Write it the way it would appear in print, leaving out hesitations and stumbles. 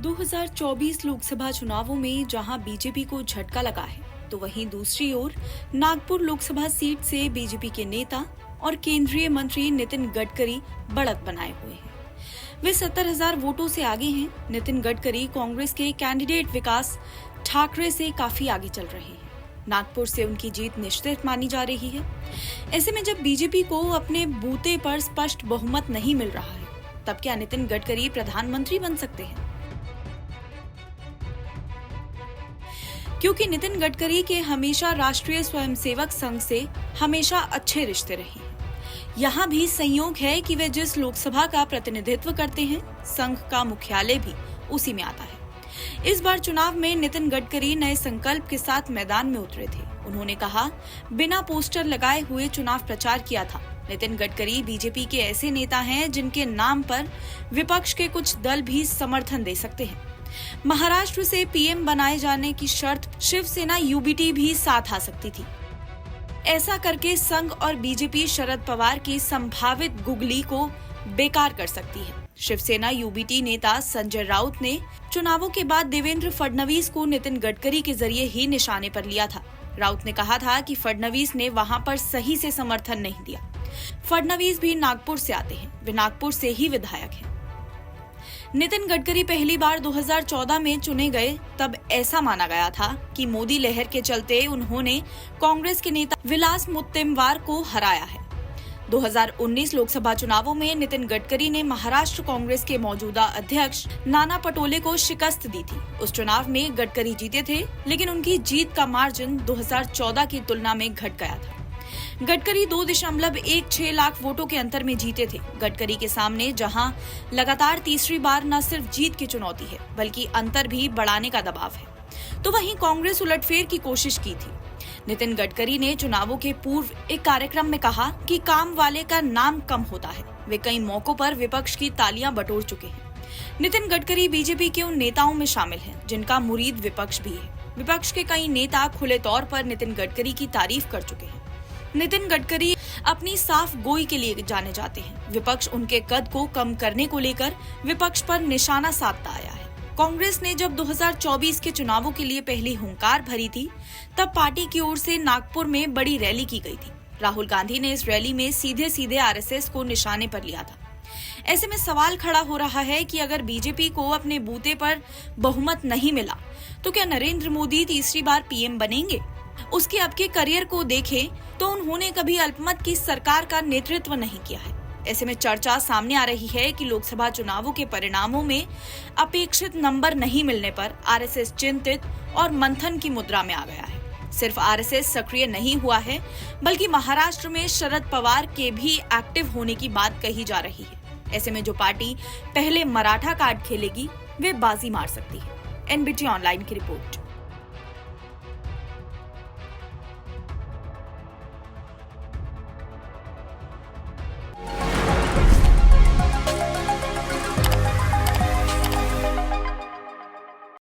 2024 लोकसभा चुनावों में जहां बीजेपी को झटका लगा है, तो वहीं दूसरी ओर नागपुर लोकसभा सीट से बीजेपी के नेता और केंद्रीय मंत्री नितिन गडकरी बढ़त बनाए हुए हैं। वे 70,000 वोटों से आगे हैं। नितिन गडकरी कांग्रेस के कैंडिडेट विकास ठाकरे से काफी आगे चल रहे हैं। नागपुर से उनकी जीत निश्चित मानी जा रही है। ऐसे में जब बीजेपी को अपने बूते पर स्पष्ट बहुमत नहीं मिल रहा है, तब क्या नितिन गडकरी प्रधानमंत्री बन सकते हैं? क्योंकि नितिन गडकरी के हमेशा राष्ट्रीय स्वयंसेवक संघ से हमेशा अच्छे रिश्ते रहे हैं। यहाँ भी संयोग है कि वे जिस लोकसभा का प्रतिनिधित्व करते हैं, संघ का मुख्यालय भी उसी में आता है। इस बार चुनाव में नितिन गडकरी नए संकल्प के साथ मैदान में उतरे थे। उन्होंने कहा, बिना पोस्टर लगाए हुए चुनाव प्रचार किया था। नितिन गडकरी बीजेपी के ऐसे नेता हैं जिनके नाम पर विपक्ष के कुछ दल भी समर्थन दे सकते हैं। महाराष्ट्र से पीएम बनाए जाने की शर्त शिवसेना यूबीटी भी साथ आ सकती थी। ऐसा करके संघ और बीजेपी शरद पवार की संभावित गुगली को बेकार कर सकती है। शिवसेना यूबीटी नेता संजय राउत ने चुनावों के बाद देवेंद्र फडणवीस को नितिन गडकरी के जरिए ही निशाने पर लिया था। राउत ने कहा था कि फडणवीस ने वहां पर सही से समर्थन नहीं दिया। फडणवीस भी नागपुर से आते हैं, वे नागपुर से ही विधायक हैं। नितिन गडकरी पहली बार 2014 में चुने गए, तब ऐसा माना गया था कि मोदी लहर के चलते उन्होंने कांग्रेस के नेता विलास मुत्तेमवार को हराया है। 2019 लोकसभा चुनावों में नितिन गडकरी ने महाराष्ट्र कांग्रेस के मौजूदा अध्यक्ष नाना पटोले को शिकस्त दी थी। उस चुनाव में गडकरी जीते थे, लेकिन उनकी जीत का मार्जिन 2014 की तुलना में घट गया था। गडकरी 2.16 लाख वोटों के अंतर में जीते थे। गडकरी के सामने जहां लगातार तीसरी बार न सिर्फ जीत की चुनौती है, बल्कि अंतर भी बढ़ाने का दबाव है, तो वहीं कांग्रेस उलटफेर की कोशिश की थी। नितिन गडकरी ने चुनावों के पूर्व एक कार्यक्रम में कहा कि काम वाले का नाम कम होता है। वे कई मौकों पर विपक्ष की तालियां बटोर चुके हैं। नितिन गडकरी बीजेपी के उन नेताओं में शामिल हैं जिनका मुरीद विपक्ष भी है। विपक्ष के कई नेता खुले तौर पर नितिन गडकरी की तारीफ कर चुके हैं। नितिन गडकरी अपनी साफ गोई के लिए जाने जाते हैं। विपक्ष उनके कद को कम करने को लेकर विपक्ष पर निशाना साधता आया है। कांग्रेस ने जब 2024 के चुनावों के लिए पहली हुंकार भरी थी, तब पार्टी की ओर से नागपुर में बड़ी रैली की गई थी। राहुल गांधी ने इस रैली में सीधे आरएसएस को निशाने पर लिया था। ऐसे में सवाल खड़ा हो रहा है कि अगर बीजेपी को अपने बूते पर बहुमत नहीं मिला, तो क्या नरेंद्र मोदी तीसरी बार पीएम बनेंगे? उसके अब के करियर को देखें तो उन्होंने कभी अल्पमत की सरकार का नेतृत्व नहीं किया है। ऐसे में चर्चा सामने आ रही है कि लोकसभा चुनावों के परिणामों में अपेक्षित नंबर नहीं मिलने पर आरएसएस चिंतित और मंथन की मुद्रा में आ गया है। सिर्फ आरएसएस सक्रिय नहीं हुआ है, बल्कि महाराष्ट्र में शरद पवार के भी एक्टिव होने की बात कही जा रही है। ऐसे में जो पार्टी पहले मराठा कार्ड खेलेगी, वे बाजी मार सकती है। एनबीटी ऑनलाइन की रिपोर्ट।